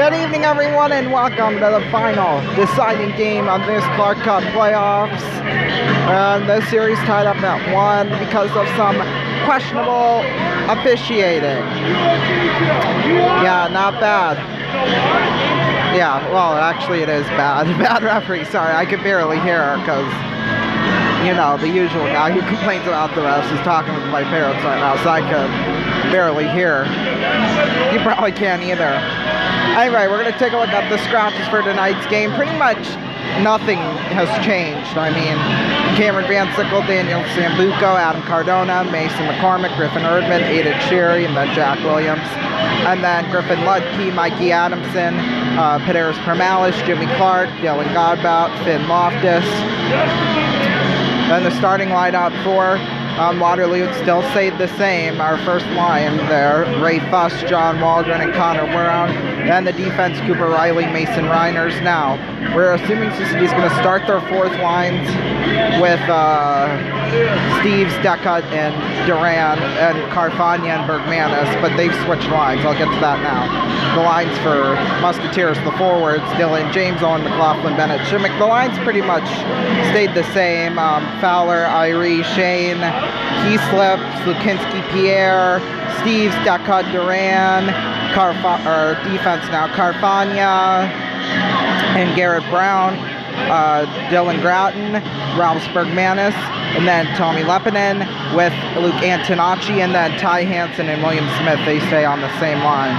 Good evening, everyone, and welcome to the final deciding game of this Clark Cup playoffs. And this series tied up at 1 because of some questionable officiating. Yeah, not bad. Yeah, well, actually it is bad. Bad referee, sorry, I could barely hear her because, you know, the usual guy who complains about the refs is talking with my parents right now, so I could barely hear. You probably can't either. Anyway, we're going to take a look at the scratches for tonight's game. Pretty much nothing has changed. I mean, Cameron Van Sickle, Daniel Sambuco, Adam Cardona, Mason McCormick, Griffin Erdman, Aiden Sherry, and then Jack Williams. And then Griffin Ludke, Mikey Adamson, Padaris Permalis, Jimmy Clark, Dylan Godbout, Finn Loftus. Then the starting lineup for Waterloo still stayed the same. Our first line there, Ray Fuss, John Waldron, and Connor Brown. And the defense, Cooper Riley, Mason Reiners. Now, we're assuming Cincinnati's going to start their fourth lines with Steves, Deckut, and Duran, and Carfagna and Bergmanis, but they've switched lines. I'll get to that now. The lines for Musketeers, the forwards, Dylan James, Owen McLaughlin, Bennett Shimmick. The lines pretty much stayed the same. Fowler, Irie, Shane, Heaslip, Lukinski, Pierre, Steves, Deckut, Duran, defense now, Carfagna and Garrett Brown, Dylan Gratton, Ralph Bergmanis, and then Tommy Lepinen with Luke Antonacci, and then Ty Hansen and William Smith. They stay on the same line.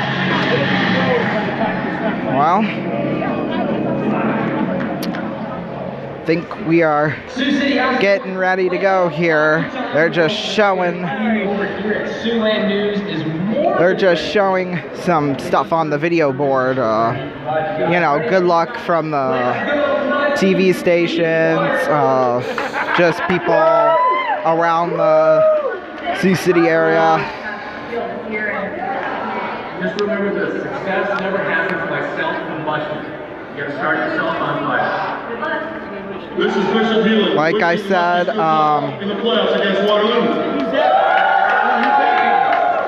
Well, I think we are getting ready to go here. They're just showing some stuff on the video board. You know, good luck from the TV stations, just people around the Sioux City area. Just remember this, success never happens by self-combustion. You gotta start yourself on fire. This is Bishop Healy. Like I said, in the playoffs against Waterloo.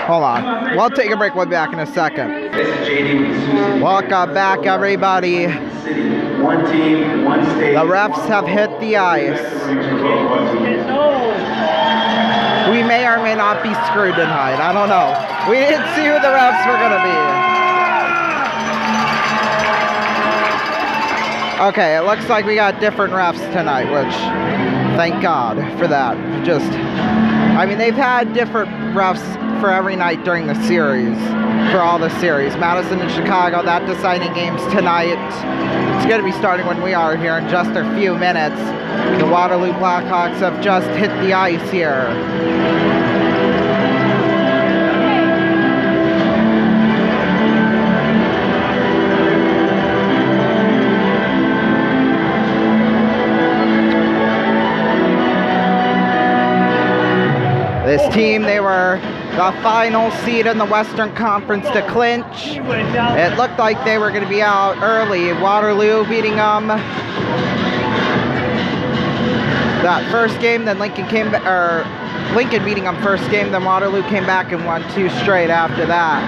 Hold on. We'll take a break. We'll be back in a second. This is JD with the Sioux City. Welcome back, everybody. One team, one state. The refs have hit the ice. We may or may not be screwed tonight. I don't know. We didn't see who the refs were going to be. Okay, it looks like we got different refs tonight, which, thank God for that. I mean, they've had different refs for every night during the series, for all the series. Madison and Chicago, that deciding game's tonight. It's going to be starting when we are here in just a few minutes. The Waterloo Blackhawks have just hit the ice here. This team, they were the final seed in the Western Conference to clinch. It looked like they were going to be out early. Waterloo beating them that first game, then Lincoln beating them first game, then Waterloo came back and won 2 straight after that.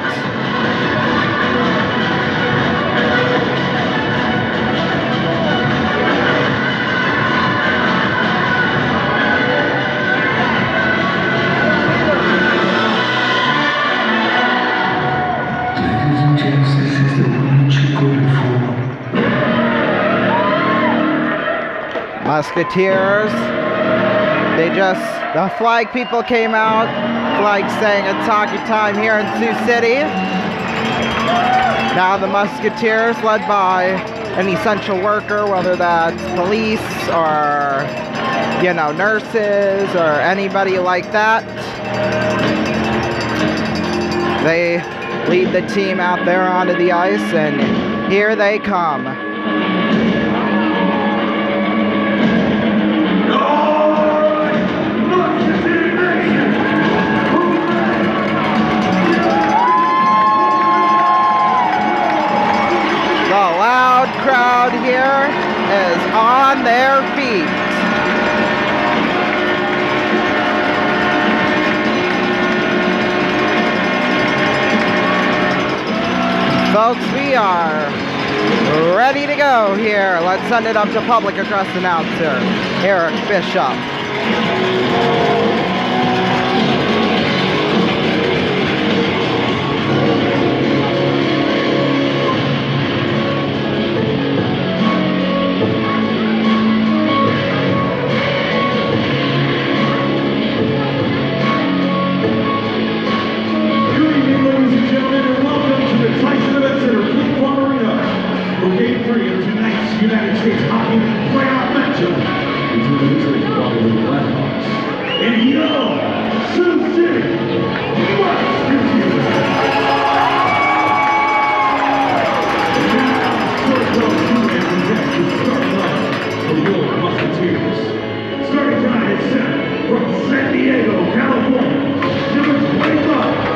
Musketeers, the flag people came out, flag saying it's hockey time here in Sioux City. Now the Musketeers, led by an essential worker, whether that's police or, you know, nurses or anybody like that. They lead the team out there onto the ice, and here they come. The loud crowd here is on their feet. Folks, we are ready to go here. Let's send it up to public address announcer, Eric Bishop. United States Hockey playoff matchup between the Missouri Blackhawks and your Sioux City West Virginia. For your Musketeers. Starting time at 7 from San Diego, California. Number 25,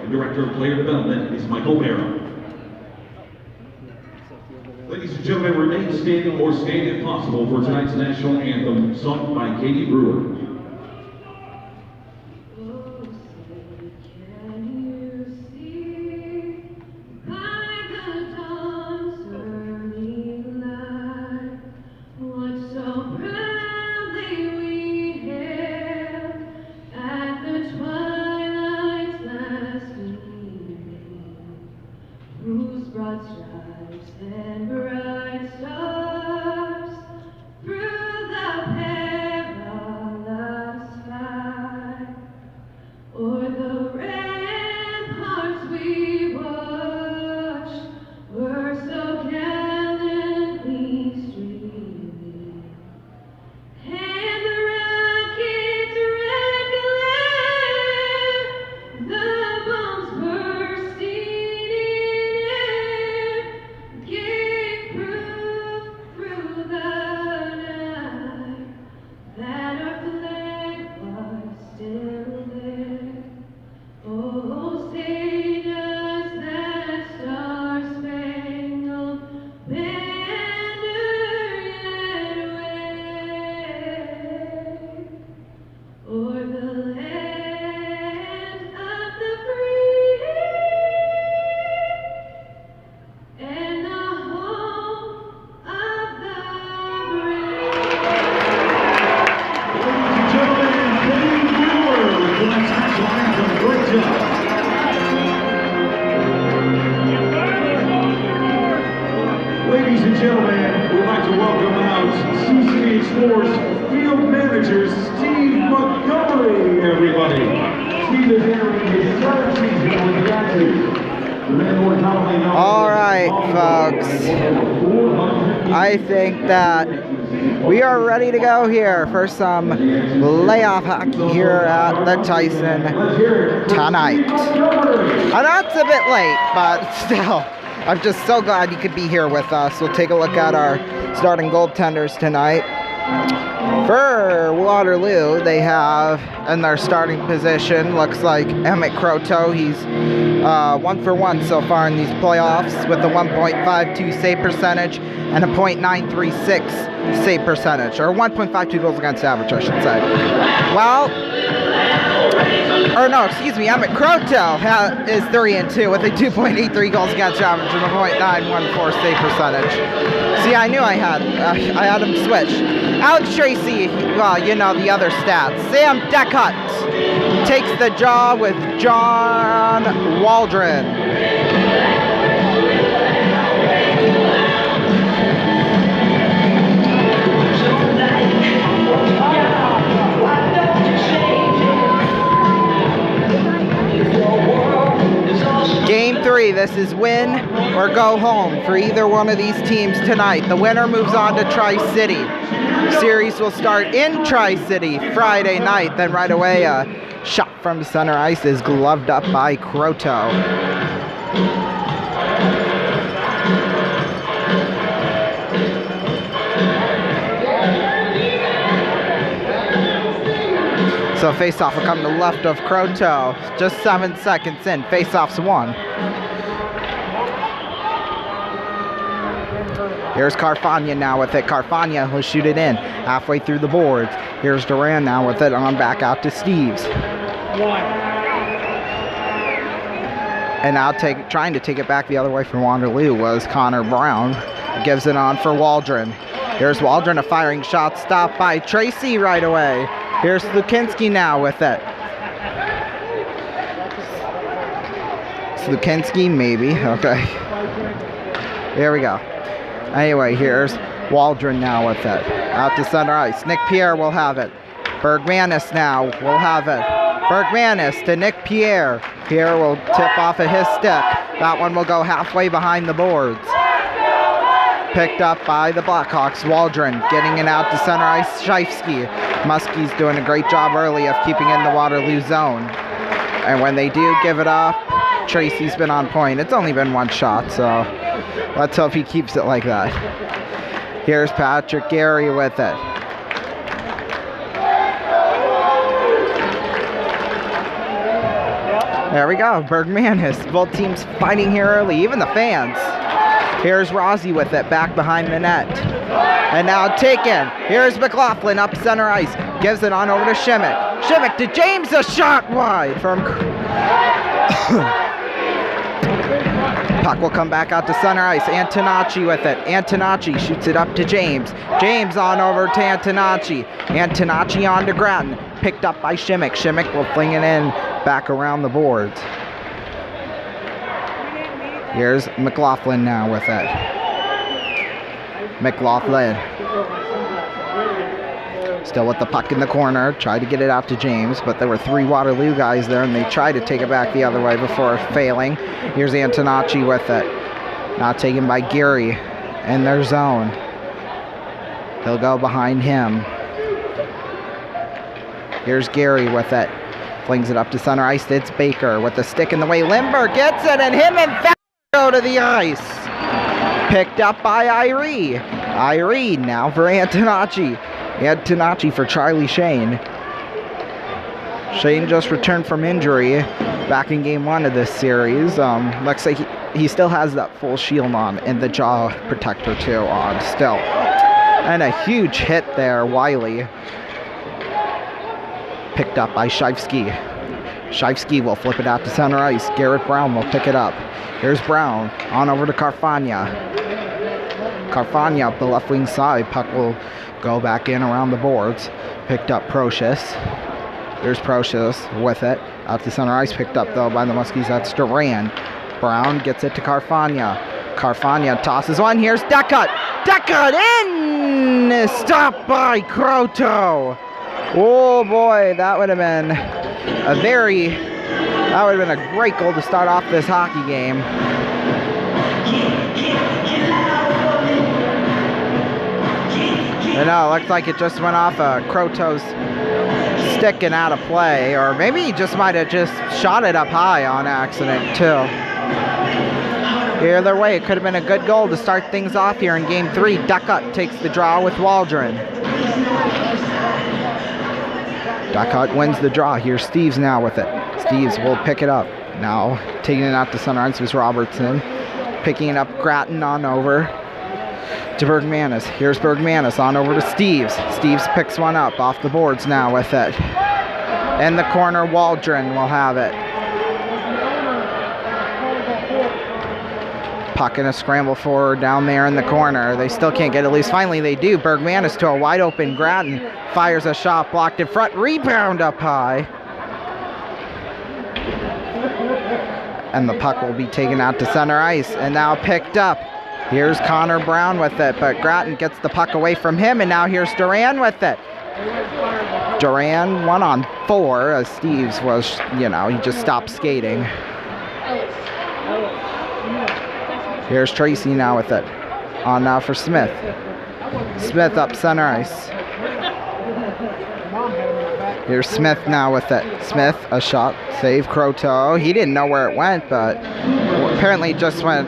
Director of Player Development is Michael Barrow. Ladies and gentlemen, remain standing or stand if possible for tonight's national anthem, sung by Katie Brewer. Broad stripes and bright stars through the perilous fight, o'er the ramparts we watched were so gallantly streaming, and the rocket's red glare, the bombs bursting Ladies and gentlemen, we'd like to welcome out Sioux City Explorers field manager Steve Montgomery, everybody. Steve is entering his third season with the Actors. All right, folks. I think that we are ready to go here for some playoff hockey here at the Tyson tonight. And that's a bit late, but still, I'm just so glad you could be here with us. We'll take a look at our starting goaltenders tonight. For Waterloo, they have in their starting position, looks like Emmett Croteau. He's 1 for 1 so far in these playoffs with a 1.52 save percentage and a .936 save percentage, or 1.52 goals against average, I should say. Well, or no, excuse me, Emmett Croteau is 3 and 2 with a 2.83 goals against average and a .914 save percentage. See, I knew I had him switched. Alex Tracy, well, you know the other stats. Sam Deckhut takes the job with John Waldron. Game 3, this is win or go home for either one of these teams tonight. The winner moves on to Tri-City. Series will start in Tri-City Friday night. Then right away, a shot from center ice is gloved up by Croteau. So face-off will come to the left of Croteau. Just 7 seconds in. Face-off's won. Here's Carfagna now with it. Carfagna will shoot it in halfway through the boards. Here's Duran now with it on back out to Steves. And now trying to take it back the other way from Waterloo was Connor Brown. Gives it on for Waldron. Here's Waldron, a firing shot stopped by Tracy right away. Here's Lukinski now with it. Lukinski, maybe. Okay. Here we go. Anyway, here's Waldron now with it. Out to center ice. Nick Pierre will have it. Bergmanis now will have it. Bergmanis to Nick Pierre. Pierre will tip off of his stick. That one will go halfway behind the boards. Picked up by the Blackhawks. Waldron getting it out to center ice. Shifsky. Muskie's doing a great job early of keeping in the Waterloo zone. And when they do give it up, Tracy's been on point. It's only been one shot, so let's hope he keeps it like that. Here's Patrick Gary with it. There we go, Bergmanis. Both teams fighting here early, even the fans. Here's Rossi with it, back behind the net. And now taken. Here's McLaughlin up center ice. Gives it on over to Shimmick. Shimmick to James, a shot wide from... Puck will come back out to center ice. Antonacci with it. Antonacci shoots it up to James. James on over to Antonacci. Antonacci on to Grattan. Picked up by Shimmick. Shimmick will fling it in back around the boards. Here's McLaughlin now with it. McLaughlin. Still with the puck in the corner. Tried to get it out to James, but there were 3 Waterloo guys there, and they tried to take it back the other way before failing. Here's Antonacci with it. Now taken by Geary in their zone. He'll go behind him. Here's Gary with it. Flings it up to center ice. It's Baker with the stick in the way. Lindbergh gets it, and him and Fowler go to the ice. Picked up by Irene. Irene now for Antonacci. Antonacci for Charlie Shane. Shane just returned from injury back in game 1 of this series. Looks like he still has that full shield on and the jaw protector too on still. And a huge hit there, Wiley. Picked up by Shifsky. Shifsky will flip it out to center ice. Garrett Brown will pick it up. Here's Brown on over to Carfagna. Carfagna up the left wing side. Puck will go back in around the boards. Picked up Procius. Here's Procius with it. Out to center ice. Picked up though by the Muskies. That's Duran. Brown gets it to Carfagna. Carfagna tosses one. Here's Deckhut. Deckhut in! Stopped by Croteau. Oh boy, that would have been a great goal to start off this hockey game. I know, it looks like it just went off Croteau's stick and out of play, or maybe he just might have just shot it up high on accident too. Either way, it could have been a good goal to start things off here in game 3. Deckhut takes the draw with Waldron. Duckhut wins the draw. Here's Steves now with it. Steves will pick it up. Now taking it out to center ice was Robertson. Picking it up, Grattan on over to Bergmanis. Here's Bergmanis on over to Steves. Steves picks one up off the boards now with it. In the corner, Waldron will have it. Puck in a scramble forward down there in the corner. They still can't get it loose. Finally they do. Bergmanis to a wide open Grattan. Fires a shot, blocked in front. Rebound up high. And the puck will be taken out to center ice. And now picked up. Here's Connor Brown with it. But Grattan gets the puck away from him. And now here's Duran with it. Duran 1-on-4 as Steves was, he just stopped skating. Here's Tracy now with it. On now for Smith. Smith up center ice. Here's Smith now with it. Smith, a shot, save Croteau. He didn't know where it went, but apparently it just went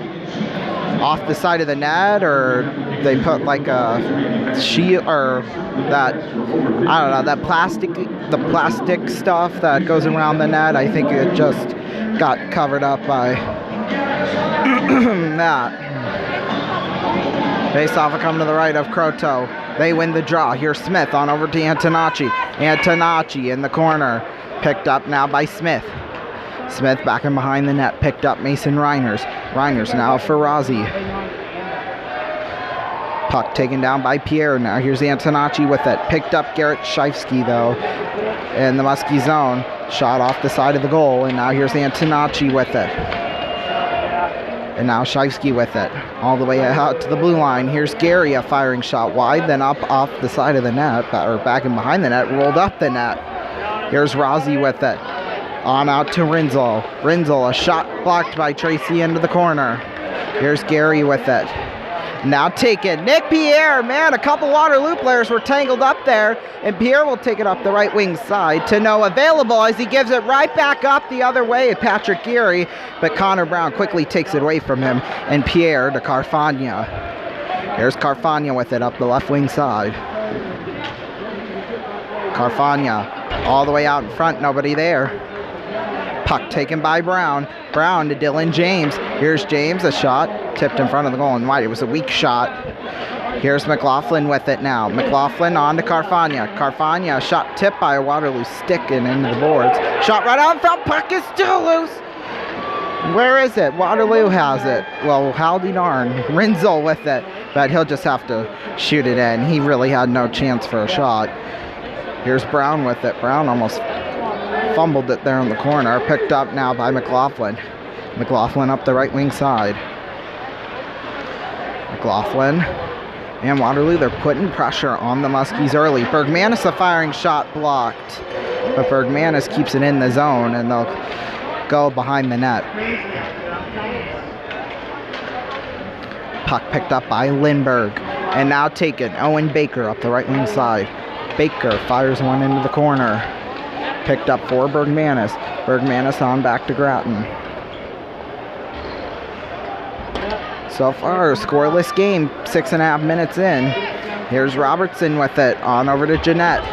off the side of the net, or they put like a sheet or that, I don't know, that the plastic stuff that goes around the net. I think it just got covered up by that. Face off will come to the right of Croteau. They win the draw. Here's Smith on over to Antonacci. Antonacci in the corner. Picked up now by Smith. Smith back in behind the net. Picked up Mason Reiners. Reiners now for Rossi. Puck taken down by Pierre. Now here's Antonacci with it. Picked up Garrett Shifsky though in the Muskie zone. Shot off the side of the goal. And now here's Antonacci with it. And now Shifsky with it. All the way out to the blue line. Here's Gary, a firing shot wide, then up off the side of the net, or back in behind the net, rolled up the net. Here's Rossi with it. On out to Rinzel. Rinzel, a shot blocked by Tracy into the corner. Here's Gary with it. Now taken. Nick Pierre, man, a couple Waterloo players were tangled up there, and Pierre will take it up the right wing side to no available as he gives it right back up the other way at Patrick Geary, but Connor Brown quickly takes it away from him, and Pierre to Carfagna. Here's Carfagna with it up the left wing side. Carfagna all the way out in front, nobody there. Puck taken by Brown. Brown to Dylan James. Here's James, a shot tipped in front of the goal and wide. It was a weak shot. Here's McLaughlin with it now. McLaughlin on to Carfagna. Carfagna, shot tipped by a Waterloo stick and into the boards. Shot right out in front. Puck is still loose. Where is it? Waterloo has it. Well, howdy darn. Rinzel with it, but he'll just have to shoot it in. He really had no chance for a shot. Here's Brown with it. Brown almost fumbled it there in the corner. Picked up now by McLaughlin. McLaughlin up the right wing side. McLaughlin and Waterloo, they're putting pressure on the Muskies early. Bergmanis, a firing shot blocked, but Bergmanis keeps it in the zone and they'll go behind the net. Puck picked up by Lindbergh and now taken. Owen Baker up the right wing side. Baker fires one into the corner. Picked up for Bergmanis. Bergmanis on back to Grattan. So far, a scoreless game, 6.5 minutes in. Here's Robertson with it, on over to Jeanette.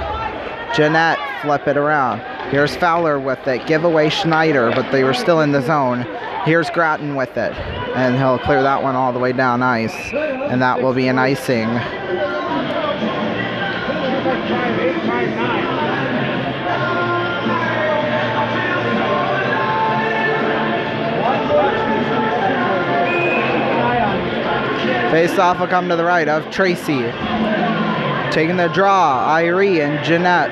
Jeanette, flip it around. Here's Fowler with it, give away Schneider, but they were still in the zone. Here's Grattan with it, and he'll clear that one all the way down ice, and that will be an icing. Face-off will come to the right of Tracy. Taking the draw, Irie and Jeanette.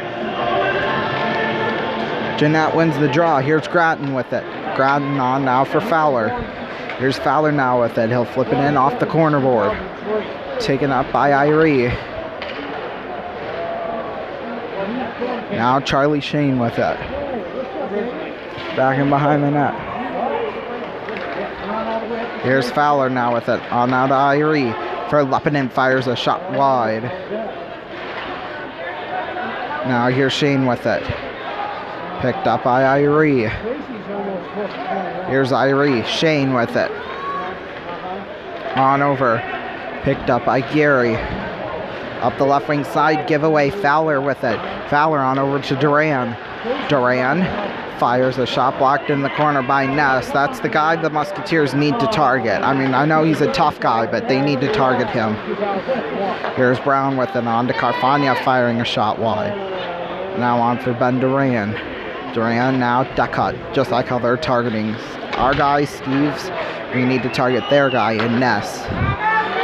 Jeanette wins the draw. Here's Grattan with it. Grattan on now for Fowler. Here's Fowler now with it. He'll flip it in off the corner board. Taken up by Irie. Now Charlie Shane with it. Back in behind the net. Here's Fowler now with it. On now to Irie. For Leppinen fires a shot wide. Now here's Shane with it. Picked up by Irie. Here's Irie. Shane with it. On over. Picked up by Gary. Up the left wing side, giveaway. Fowler with it. Fowler on over to Duran. Duran fires a shot blocked in the corner by Ness. That's the guy the Musketeers need to target. I mean, I know he's a tough guy, but they need to target him. Here's Brown with it on to Carfagna, firing a shot wide. Now on for Ben Duran. Duran now duck cut, just like how they're targeting our guy, Steve's. We need to target their guy in Ness.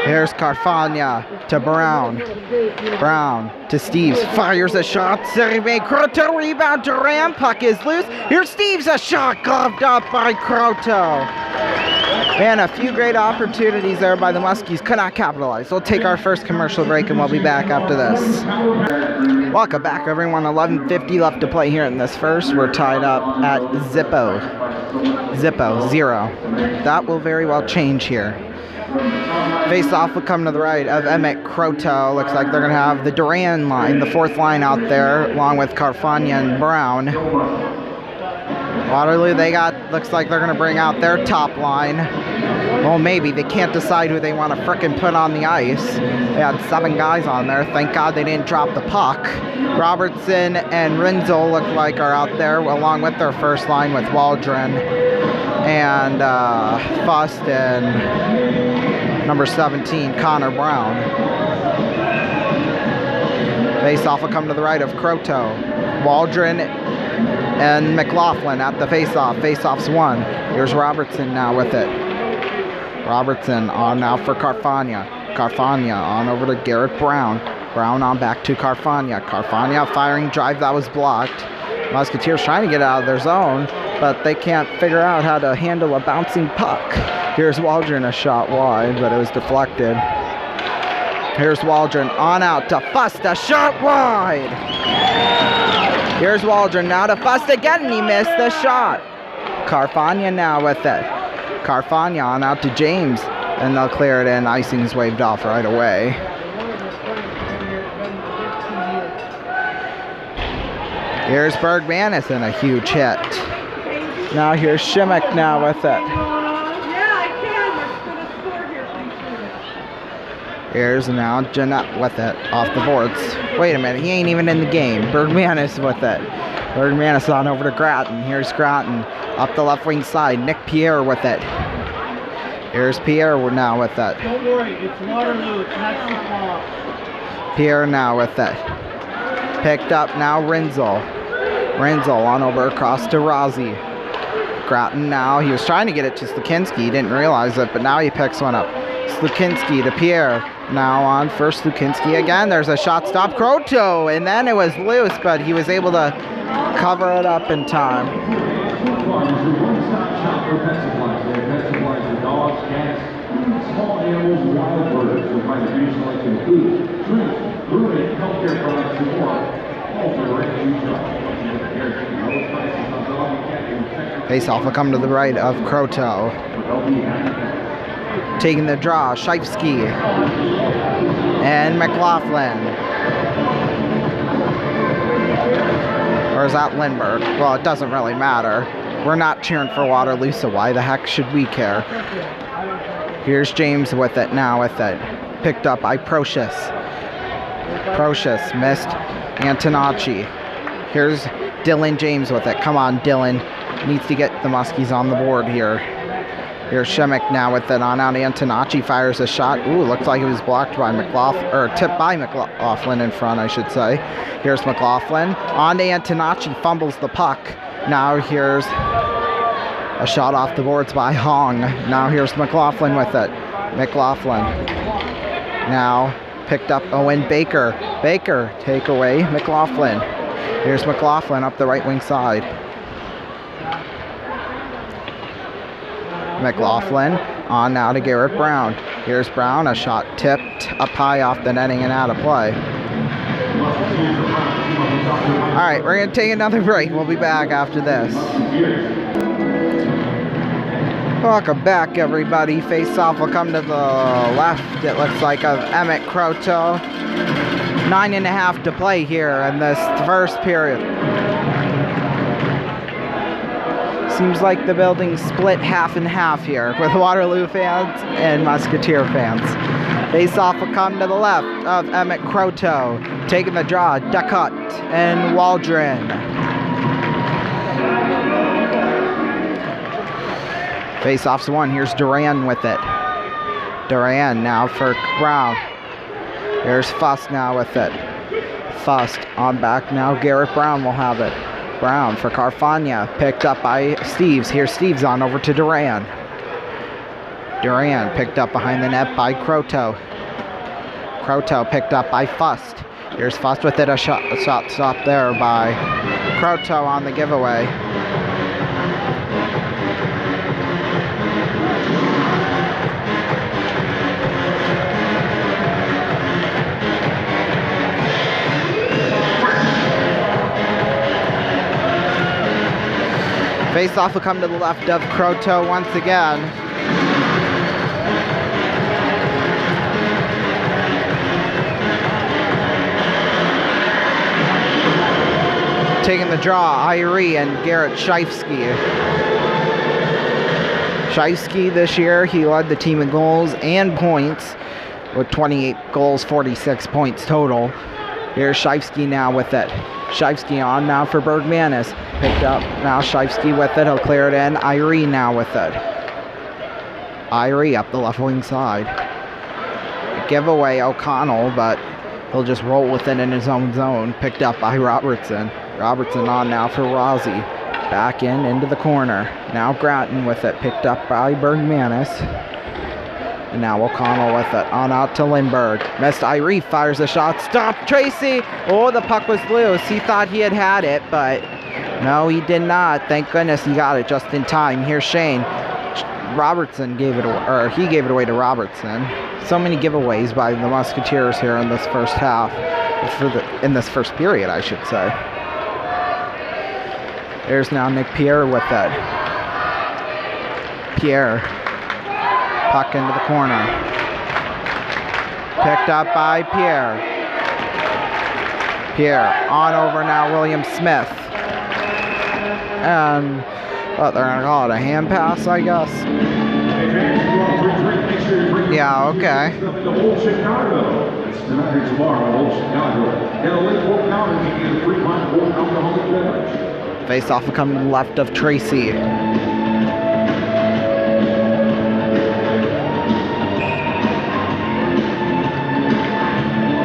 Here's Carfagna to Brown. Brown to Steves. Fires a shot. Serve Croto. Rebound. Duran. Puck is loose. Here's Steves. A shot gloved up by Croto. Man, a few great opportunities there by the Muskies. Could not capitalize. We'll take our first commercial break and we'll be back after this. Welcome back, everyone. 11:50 left to play here in this first. We're tied up at Zippo. Zippo, 0. That will very well change here. Face-off will come to the right of Emmett Croto. Looks like they're going to have the Duran line, the fourth line out there, along with Carfagna and Brown. Waterloo, looks like they're going to bring out their top line. Well, maybe. They can't decide who they want to frickin' put on the ice. They had 7 guys on there. Thank God they didn't drop the puck. Robertson and Rinzel look like are out there, along with their first line with Waldron and Fust and number 17, Connor Brown. Face-off will come to the right of Croto. Waldron and McLaughlin at the face-off. Face-off's 1. Here's Robertson now with it. Robertson on now for Carfagna. Carfagna on over to Garrett Brown. Brown on back to Carfagna. Carfagna firing drive that was blocked. Musketeers trying to get out of their zone, but they can't figure out how to handle a bouncing puck. Here's Waldron, a shot wide, but it was deflected. Here's Waldron on out to Fust, a shot wide. Here's Waldron now to Fust again, and he missed the shot. Carfagna now with it. Carfagna on out to James, and they'll clear it in. Icing's waved off right away. Here's Bergmanis and a huge hit. Now here's Shimmick now with it. Here's now Jeanette with it off the boards. Wait a minute, he ain't even in the game. Bergmanis with it. Bergmanis on over to Grattan. Here's Grattan up the left wing side. Nick Pierre with it. Here's Pierre now with it. Don't worry, it's Waterloo, it's not St. Pierre now with it. Picked up now Rinzel. Rinzel on over across to Rossi. Grattan now, he was trying to get it to Slukinski. He didn't realize it, but now he picks one up. Slukinski to Pierre. Now on for Slukinski again. There's a shot stop. Croto, and then it was loose, but he was able to cover it up in time. Dogs, cats, small animals, wild birds will find abuse like in food, drink, grooming, healthcare products, and more. All for the right to Face-off will come to the right of Croto. Taking the draw, Shifsky and McLaughlin. Or is that Lindbergh? Well, it doesn't really matter. We're not cheering for Waterloo, so why the heck should we care? Here's James with it now with it. Picked up by Procius. Procius missed Antonacci. Here's Dylan James with it. Come on, Dylan. Needs to get the Muskies on the board here. Here's Shimmick now with it on out. Antonacci fires a shot. Ooh, looks like it was blocked by McLaughlin, or tipped by McLaughlin in front, I should say. Here's McLaughlin. On to Antonacci, fumbles the puck. Now here's a shot off the boards by Hong. Now here's McLaughlin with it. McLaughlin. Now picked up Owen Baker. Baker, take away McLaughlin. Here's McLaughlin up the right wing side. McLaughlin on now to Garrett Brown. Here's Brown, a shot tipped up high off the netting and out of play. All right, we're going to take another break. We'll be back after this. Welcome back, everybody. Face-off will come to the left, it looks like, of Emmett Croto. 9.5 to play here in this first period. Seems like the building's split half and half here with Waterloo fans and Musketeer fans. Face-off will come to the left of Emmett Croteau. Taking the draw, Ducott and Waldron. Face-off's one. Here's Duran with it. Duran now for Brown. Here's Fuss now with it. Fuss on back now. Garrett Brown will have it. Brown for Carfagna. Picked up by Steves. Here's Steves on over to Duran. Duran picked up behind the net by Croteau. Croteau picked up by Fust. Here's Fust with it. A shot stop there by Croteau on the giveaway. Face-off will come to the left of Croteau once again. Taking the draw, Irie and Garrett Scheifsky. Scheifsky this year, he led the team in goals and points with 28 goals, 46 points total. Here's Scheifsky now with it. Scheifsky on now for Bergmanis. Picked up now Scheifsky with it. He'll clear it in. Irie now with it. Irie up the left wing side. Giveaway O'Connell, but he'll just roll with it in his own zone. Picked up by Robertson. Robertson on now for Rossi. Back into the corner. Now Grattan with it. Picked up by Bergmanis. And now O'Connell with it. On out to Lindbergh. Missed Irie. Fires a shot. Stop Tracy. Oh, the puck was loose. He thought he had it, but no, he did not. Thank goodness he got it just in time. Here's Shane. Robertson gave it away, or he gave it away to Robertson. So many giveaways by the Musketeers here in this first half. In this first period, I should say. There's now Nick Pierre with it. Pierre. Puck into the corner. Picked up by Pierre. Pierre on over now, William Smith. And what they're going to call it, a hand pass, I guess. Yeah, okay. Face-off will come to the left of Tracy.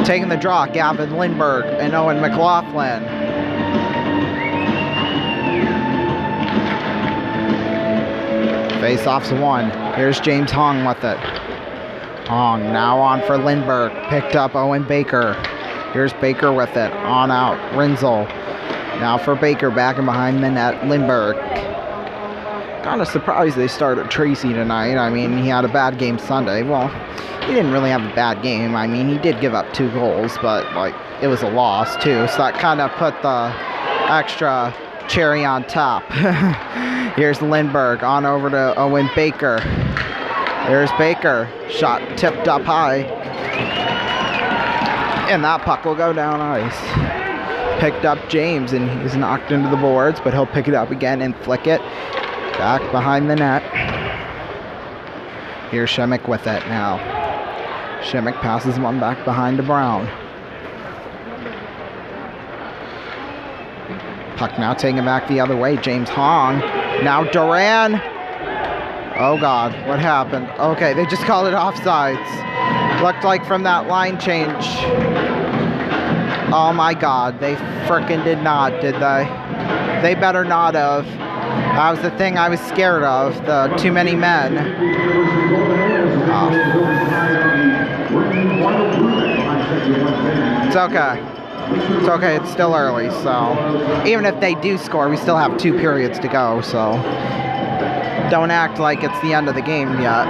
Taking the draw, Gavin Lindbergh and Owen McLaughlin. Face-off's one. Here's James Hong with it. Hong now on for Lindbergh. Picked up Owen Baker. Here's Baker with it. On out. Rinzel. Now for Baker back and behind the net. Lindbergh. Kind of surprised they started Tracy tonight. I mean, he had a bad game Sunday. Well, he didn't really have a bad game. I mean, he did give up 2 goals, but, like, it was a loss, too. So that kind of put the extra cherry on top. Here's Lindbergh on over to Owen Baker. There's Baker. Shot tipped up high. And that puck will go down ice. Picked up James, and he's knocked into the boards, but he'll pick it up again and flick it back behind the net. Here's Shemek with it now. Shemek passes one back behind to Brown. Puck now taking it back the other way. James Hong. Now Duran. Oh, God. What happened? Okay, they just called it offsides. Looked like from that line change. Oh, my God. They frickin' did not, did they? They better not have. That was the thing I was scared of. The too many men. Oh. It's okay. It's okay, it's still early, so even if they do score, we still have 2 periods to go, so don't act like it's the end of the game yet.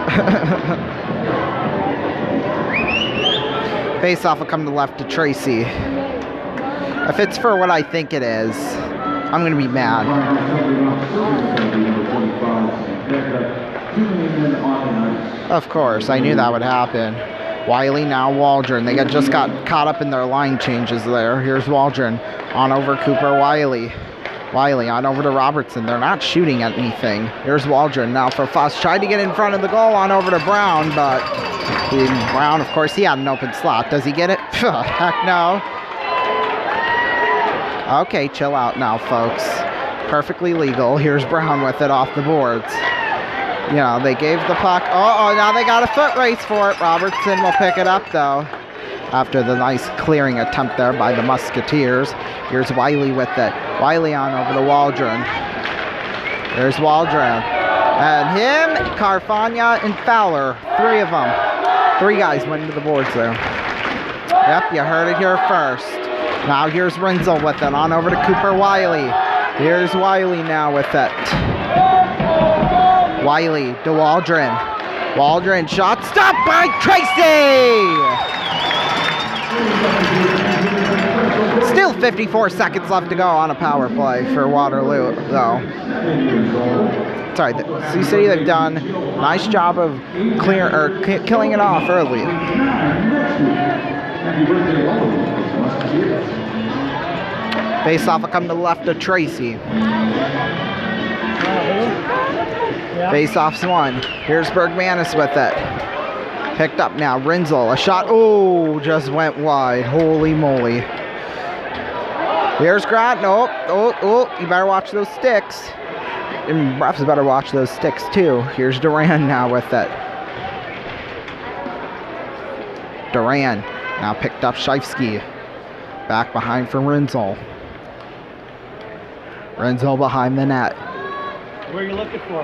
Face-off will come to the left to Tracy. If it's for what I think it is, I'm going to be mad. Of course, I knew that would happen. Wiley now Waldron. They just got caught up in their line changes there. Here's Waldron on over Cooper Wiley. Wiley on over to Robertson. They're not shooting at anything. Here's Waldron now for Fuss. Tried to get in front of the goal on over to Brown, but Brown, of course, he had an open slot. Does he get it? Heck no. Okay, chill out now, folks. Perfectly legal. Here's Brown with it off the boards. You know, they gave the puck. Oh, now they got a foot race for it. Robertson will pick it up, though, after the nice clearing attempt there by the Musketeers. Here's Wiley with it. Wiley on over to Waldron. There's Waldron. And him, Carfagna, and Fowler. Three of them. Three guys went into the boards there. Yep, you heard it here first. Now here's Renzel with it. On over to Cooper Wiley. Here's Wiley now with it. Wiley to Waldron. Waldron shot stopped by Tracy! Still 54 seconds left to go on a power play for Waterloo, though. Sorry, Sioux City, they've done a nice job of killing it off early. Face off will come to the left of Tracy. Face off's one. Here's Bergmanis with it. Picked up now. Renzel, a shot. Oh, just went wide. Holy moly. Here's Grant. Oh, you better watch those sticks. And refs better watch those sticks too. Here's Duran now with it. Duran now picked up Shifsky. Back behind for Renzel. Renzel behind the net. Where are you looking for?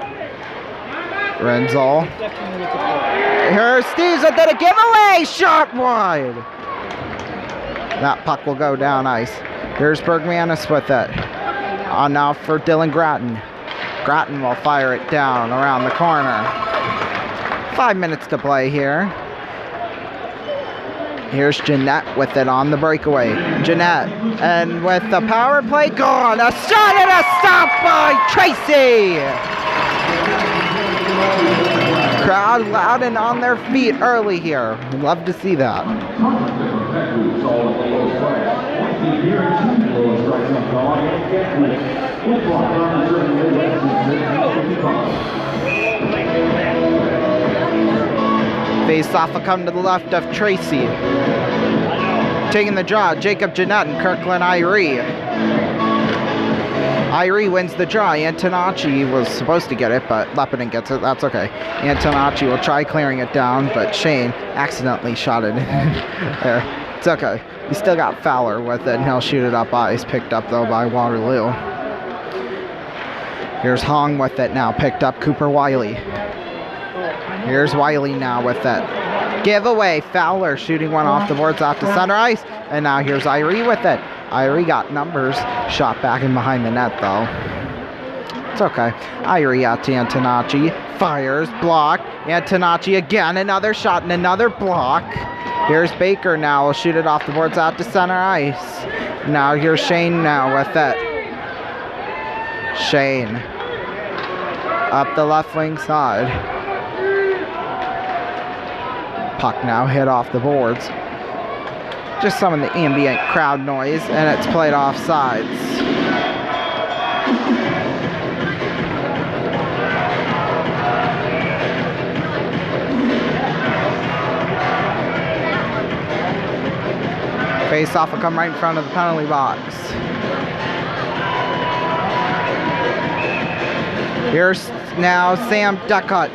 Renzel. What section are you looking for? Here's Steves that did a giveaway. Shot wide. That puck will go down ice. Here's Bergmanis with it. On now for Dylan Grattan. Grattan will fire it down around the corner. 5 minutes to play here. Here's Jeanette with it on the breakaway. Jeanette, and with the power play gone, a shot and a stop by Tracy! Crowd loud and on their feet early here. Love to see that. Face off will come to the left of Tracy. Taking the draw, Jacob Jeanette and Kirkland Irie. Irie wins the draw. Antonacci was supposed to get it, but Lepidin gets it. That's okay. Antonacci will try clearing it down, but Shane accidentally shot it there. It's okay. We still got Fowler with it, and he'll shoot it up ice. Picked up, though, by Waterloo. Here's Hong with it now. Picked up Cooper Wiley. Here's Wiley now with it. Giveaway. Fowler shooting one off the boards off to center ice. And now here's Irie with it. Irie got numbers. Shot back in behind the net, though. It's okay. Irie out to Antonacci. Fires. Block. Antonacci again. Another shot and another block. Here's Baker now. Will shoot it off the boards out to center ice. Now here's Shane now with it. Shane. Up the left wing side. Puck now hit off the boards. Just some of the ambient crowd noise, and it's played off sides. Face off will come right in front of the penalty box. Here's now Sam Duckett.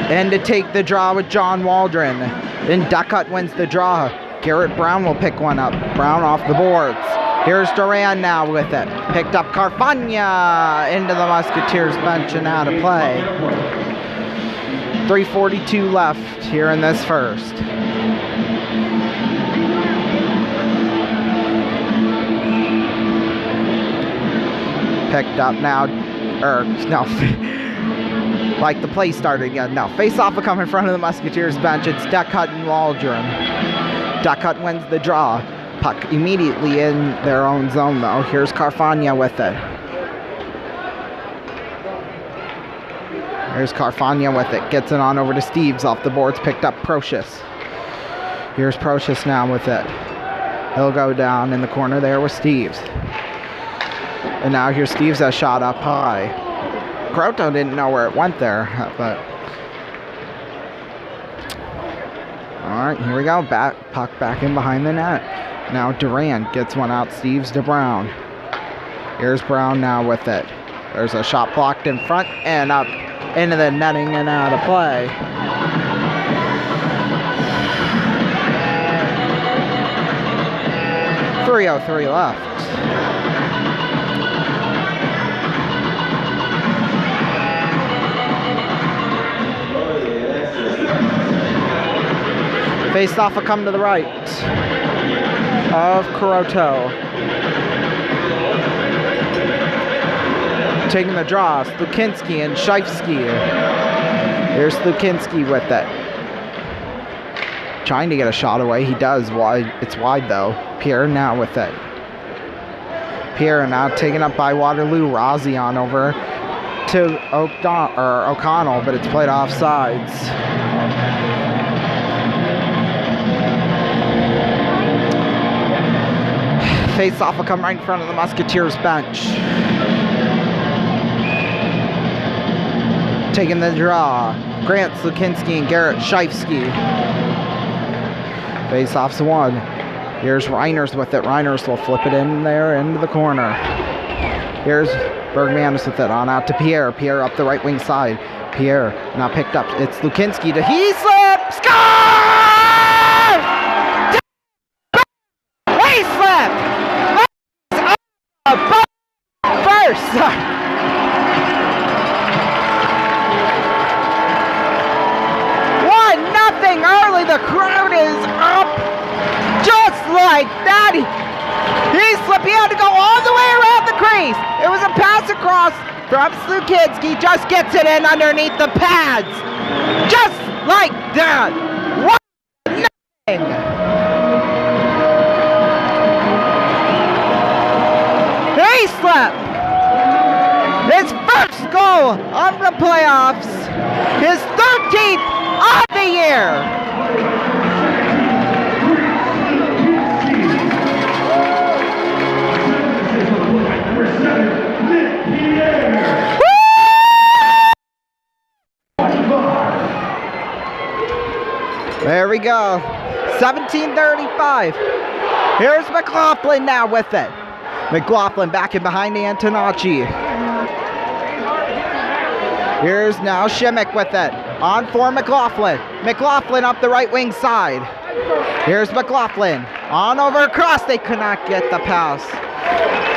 And to take the draw with John Waldron. Then Duckett wins the draw. Garrett Brown will pick one up. Brown off the boards. Here's Duran now with it. Picked up Carfagna into the Musketeers bench and out of play. 3:42 left here in this first. Picked up now. Like the play started again. Now, face-off will come in front of the Musketeers bench. It's Duckett and Waldron. Duckett wins the draw. Puck immediately in their own zone, though. Here's Carfagna with it. Here's Carfagna with it. Gets it on over to Steves. Off the boards, picked up Procius. Here's Procius now with it. He'll go down in the corner there with Steves. And now here's Steves a shot up high. Croto didn't know where it went there, but right, here we go. Puck back in behind the net. Now Durant gets one out. Steves to Brown. Here's Brown now with it. There's a shot blocked in front and up into the netting and out of play. .303 left. Faced off a come to the right of Kuroto. Taking the draw, Slukinski and Shifsky. Here's Slukinski with it. Trying to get a shot away. He does. Wide. It's wide though. Pierre now with it. Pierre now taken up by Waterloo. Rossi on over to O'Connell, but it's played off sides. Face off will come right in front of the Musketeers bench. Taking the draw. Grant Slukinski and Garrett Shifsky. Face off's one. Here's Reiners with it. Reiners will flip it in there into the corner. Here's Bergmanis with it. On out to Pierre. Pierre up the right wing side. Pierre now picked up. It's Slukinski to Heaslip. Score! Heaslip! First! 1-0 early. The crowd is up. Just like that. Heaslip, he had to go all the way around the crease. It was a pass across from Slukinski. Just gets it in underneath the pads. Just like that. 1-0. Heaslip. His first goal of the playoffs. His 13th of the year. There we go. 17:35. Here's McLaughlin now with it. McLaughlin back in behind Antonacci. Here's now Shimmick with it. On for McLaughlin. McLaughlin up the right wing side. Here's McLaughlin. On over across. They could not get the pass.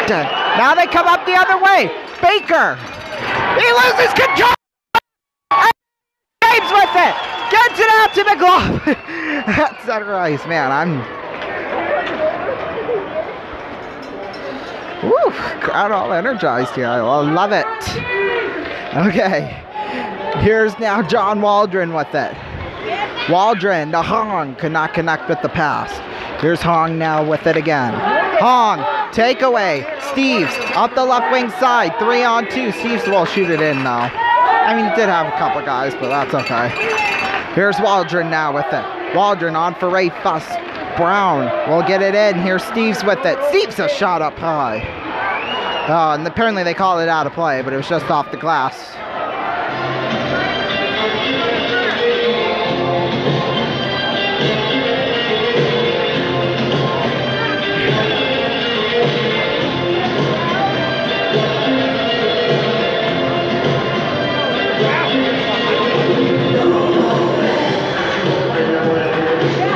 Now they come up the other way. Baker. He loses control. James with it. Gets it out to McLaughlin. That's center ice, man. Woo, crowd all energized here. I love it. Okay. Here's now John Waldron with it. Waldron to Hong. Could not connect with the pass. Here's Hong now with it again. Hong, takeaway. Steves up the left wing side. 3-on-2. Steves will shoot it in now. I mean, he did have a couple guys, but that's okay. Here's Waldron now with it. Waldron on for Ray Fuss. Brown will get it in. Here's Steves with it. Steves a shot up high. And apparently they called it out of play, but it was just off the glass.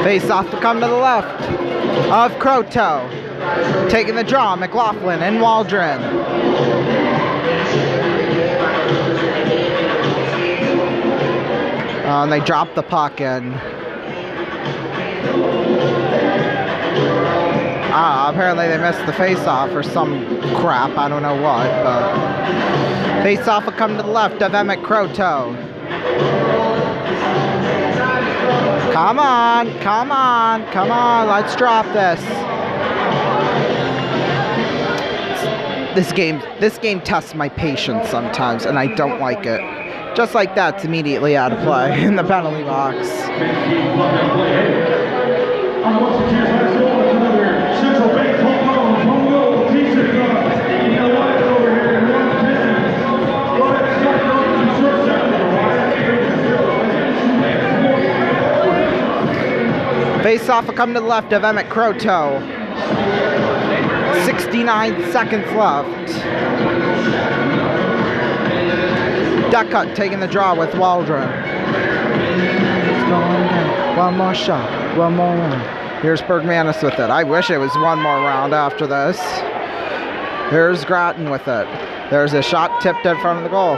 Face off to come to the left of Croteau. Taking the draw, McLaughlin and Waldron. And they drop the puck in. Apparently they missed the face-off or some crap. I don't know what, but face-off will come to the left of Emmett Croteau. Come on, come on, come on, let's drop this. This game tests my patience sometimes, and I don't like it. Just like that, it's immediately out of play in the penalty box. off a come to the left of Emmett Croteau. 69 seconds left. Duck cut taking the draw with Waldron. It's going down. One more shot. One more round. Here's Bergmanis with it. I wish it was one more round after this. Here's Grattan with it. There's a shot tipped in front of the goal.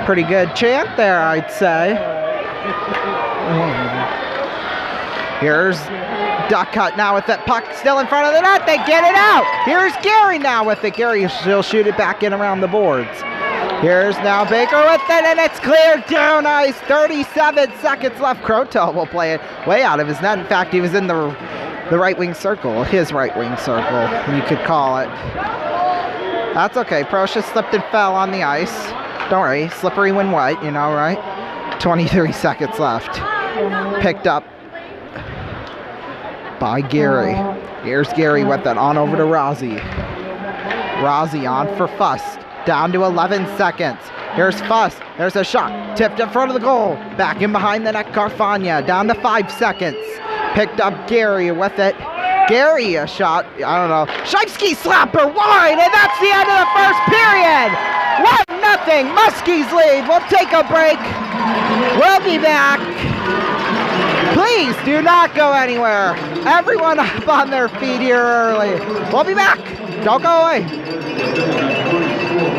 Pretty good chant there, I'd say. Here's Duck cut now with that puck still in front of the net. They get it out. Here's Gary now with it. Gary will shoot it back in around the boards. Here's now Baker with it, and it's cleared down ice. 37 seconds left. Croteau will play it way out of his net. In fact, he was in the right wing circle, his right wing circle, you could call it. That's okay. Proscia slipped and fell on the ice. Don't worry, slippery when wet, you know, right? 23 seconds left. Picked up by Gary. Here's Gary with it on over to Rozzy. Rozzy on for Fuss. Down to 11 seconds. Here's Fuss. There's a shot. Tipped in front of the goal. Back in behind the net, Carfagna. Down to 5 seconds. Picked up Gary with it. Gary, a shot. I don't know. Scheibsky slapper wide, and that's the end of the first period. 1-0. Muskies lead. We'll take a break. We'll be back. Please do not go anywhere. Everyone up on their feet here early. We'll be back. Don't go away.